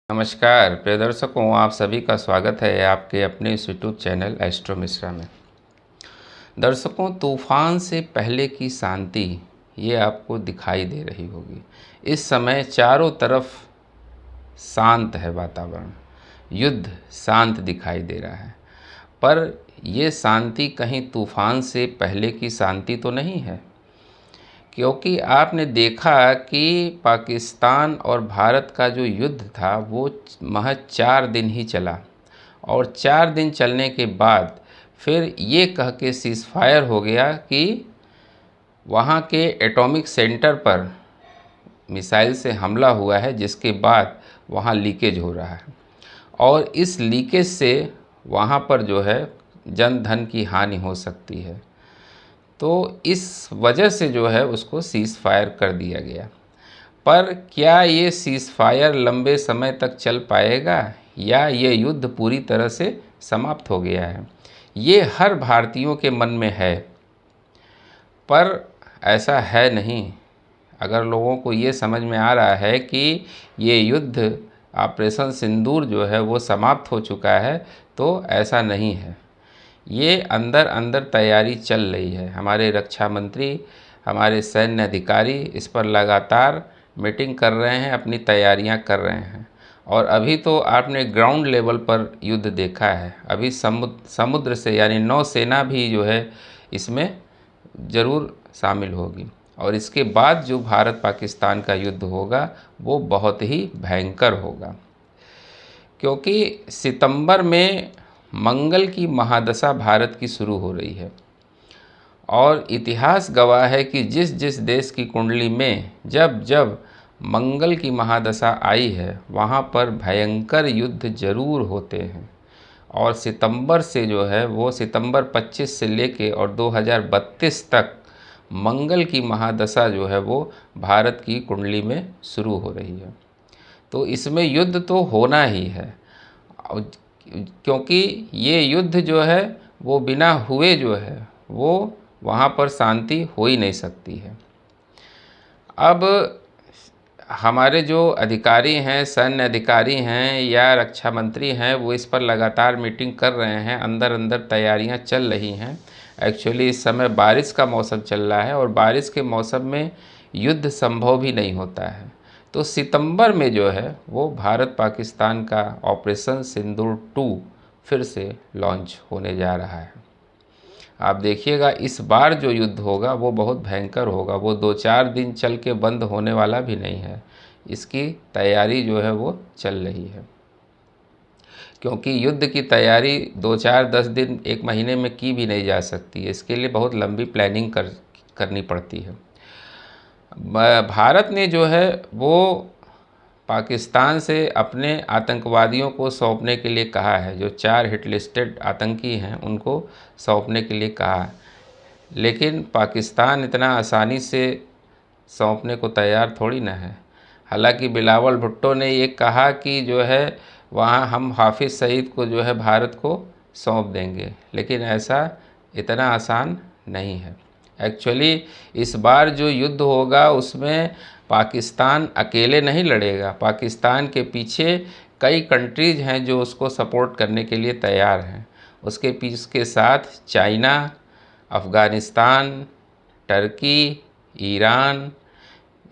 नमस्कार प्रिय दर्शकों, आप सभी का स्वागत है आपके अपने इस यूट्यूब चैनल एस्ट्रो मिश्रा में। दर्शकों, तूफान से पहले की शांति ये आपको दिखाई दे रही होगी। इस समय चारों तरफ शांत है वातावरण, युद्ध शांत दिखाई दे रहा है। पर ये शांति कहीं तूफान से पहले की शांति तो नहीं है, क्योंकि आपने देखा कि पाकिस्तान और भारत का जो युद्ध था वो महज 4 दिन ही चला, और 4 दिन चलने के बाद फिर ये कह के सीज़ फायर हो गया कि वहाँ के एटॉमिक सेंटर पर मिसाइल से हमला हुआ है, जिसके बाद वहाँ लीकेज हो रहा है और इस लीकेज से वहाँ पर जो है जन धन की हानि हो सकती है। तो इस वजह से जो है उसको सीज़ फायर कर दिया गया। पर क्या ये सीज़ फायर लंबे समय तक चल पाएगा या ये युद्ध पूरी तरह से समाप्त हो गया है, ये हर भारतीयों के मन में है। पर ऐसा है नहीं। अगर लोगों को ये समझ में आ रहा है कि ये युद्ध ऑपरेशन सिंदूर जो है वो समाप्त हो चुका है, तो ऐसा नहीं है। ये अंदर अंदर तैयारी चल रही है। हमारे रक्षा मंत्री, हमारे सैन्य अधिकारी इस पर लगातार मीटिंग कर रहे हैं, अपनी तैयारियां कर रहे हैं। और अभी तो आपने ग्राउंड लेवल पर युद्ध देखा है। अभी समुद्र से यानी नौसेना भी जो है इसमें ज़रूर शामिल होगी, और इसके बाद जो भारत पाकिस्तान का युद्ध होगा वो बहुत ही भयंकर होगा। क्योंकि सितंबर में मंगल की महादशा भारत की शुरू हो रही है, और इतिहास गवाह है कि जिस जिस देश की कुंडली में जब जब मंगल की महादशा आई है वहाँ पर भयंकर युद्ध जरूर होते हैं। और सितंबर से जो है वो सितंबर 25 से लेके और 2032 तक मंगल की महादशा जो है वो भारत की कुंडली में शुरू हो रही है। तो इसमें युद्ध तो होना ही है, क्योंकि ये युद्ध जो है वो बिना हुए जो है वो वहाँ पर शांति हो ही नहीं सकती है। अब हमारे जो अधिकारी हैं, सैन्य अधिकारी हैं या रक्षा मंत्री हैं, वो इस पर लगातार मीटिंग कर रहे हैं, अंदर अंदर तैयारियां चल रही हैं। एक्चुअली इस समय बारिश का मौसम चल रहा है, और बारिश के मौसम में युद्ध संभव भी नहीं होता है। तो सितंबर में जो है वो भारत पाकिस्तान का ऑपरेशन सिंदूर 2 फिर से लॉन्च होने जा रहा है। आप देखिएगा इस बार जो युद्ध होगा वो बहुत भयंकर होगा। वो 2-4 दिन चल के बंद होने वाला भी नहीं है। इसकी तैयारी जो है वो चल रही है, क्योंकि युद्ध की तैयारी 2-4-10 दिन 1 महीने में की भी नहीं जा सकती है। इसके लिए बहुत लंबी प्लानिंग करनी पड़ती है। भारत ने जो है वो पाकिस्तान से अपने आतंकवादियों को सौंपने के लिए कहा है। जो 4 हिट लिस्टेड आतंकी हैं उनको सौंपने के लिए कहा है, लेकिन पाकिस्तान इतना आसानी से सौंपने को तैयार थोड़ी ना है। हालांकि बिलावल भुट्टो ने ये कहा कि जो है वहाँ हम हाफिज़ सईद को जो है भारत को सौंप देंगे, लेकिन ऐसा इतना आसान नहीं है। एक्चुअली इस बार जो युद्ध होगा उसमें पाकिस्तान अकेले नहीं लड़ेगा। पाकिस्तान के पीछे कई कंट्रीज़ हैं जो उसको सपोर्ट करने के लिए तैयार हैं। उसके पीछे के साथ चाइना, अफ़गानिस्तान, टर्की, ईरान,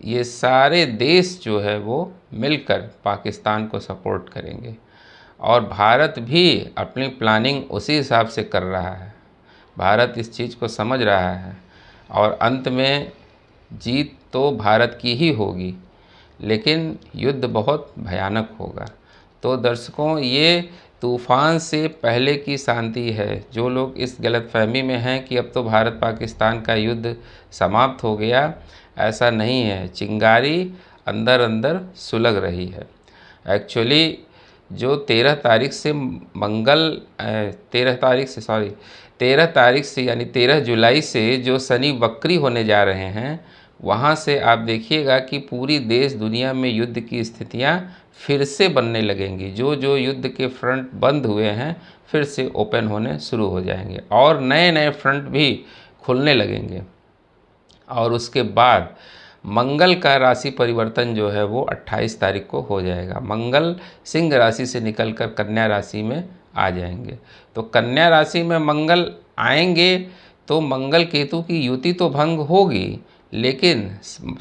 ये सारे देश जो है वो मिलकर पाकिस्तान को सपोर्ट करेंगे, और भारत भी अपनी प्लानिंग उसी हिसाब से कर रहा है। भारत इस चीज़ को समझ रहा है, और अंत में जीत तो भारत की ही होगी, लेकिन युद्ध बहुत भयानक होगा। तो दर्शकों, ये तूफ़ान से पहले की शांति है। जो लोग इस गलतफहमी में हैं कि अब तो भारत पाकिस्तान का युद्ध समाप्त हो गया, ऐसा नहीं है। चिंगारी अंदर अंदर सुलग रही है। एक्चुअली जो 13 तारीख से 13 तारीख से यानी 13 जुलाई से जो शनि वक्री होने जा रहे हैं, वहाँ से आप देखिएगा कि पूरी देश दुनिया में युद्ध की स्थितियाँ फिर से बनने लगेंगी। जो जो युद्ध के फ्रंट बंद हुए हैं फिर से ओपन होने शुरू हो जाएंगे, और नए नए फ्रंट भी खुलने लगेंगे। और उसके बाद मंगल का राशि परिवर्तन जो है वो 28 तारीख को हो जाएगा। मंगल सिंह राशि से निकलकर कन्या राशि में आ जाएंगे। तो कन्या राशि में मंगल आएंगे तो मंगल केतु की युति तो भंग होगी, लेकिन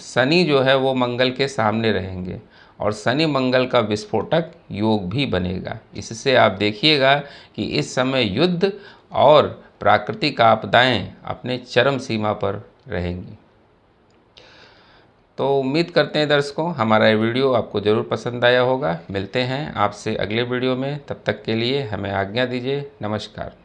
शनि जो है वो मंगल के सामने रहेंगे और शनि मंगल का विस्फोटक योग भी बनेगा। इससे आप देखिएगा कि इस समय युद्ध और प्राकृतिक आपदाएं अपने चरम सीमा पर रहेंगी। तो उम्मीद करते हैं दर्शकों हमारा ये वीडियो आपको ज़रूर पसंद आया होगा। मिलते हैं आपसे अगले वीडियो में, तब तक के लिए हमें आज्ञा दीजिए। नमस्कार।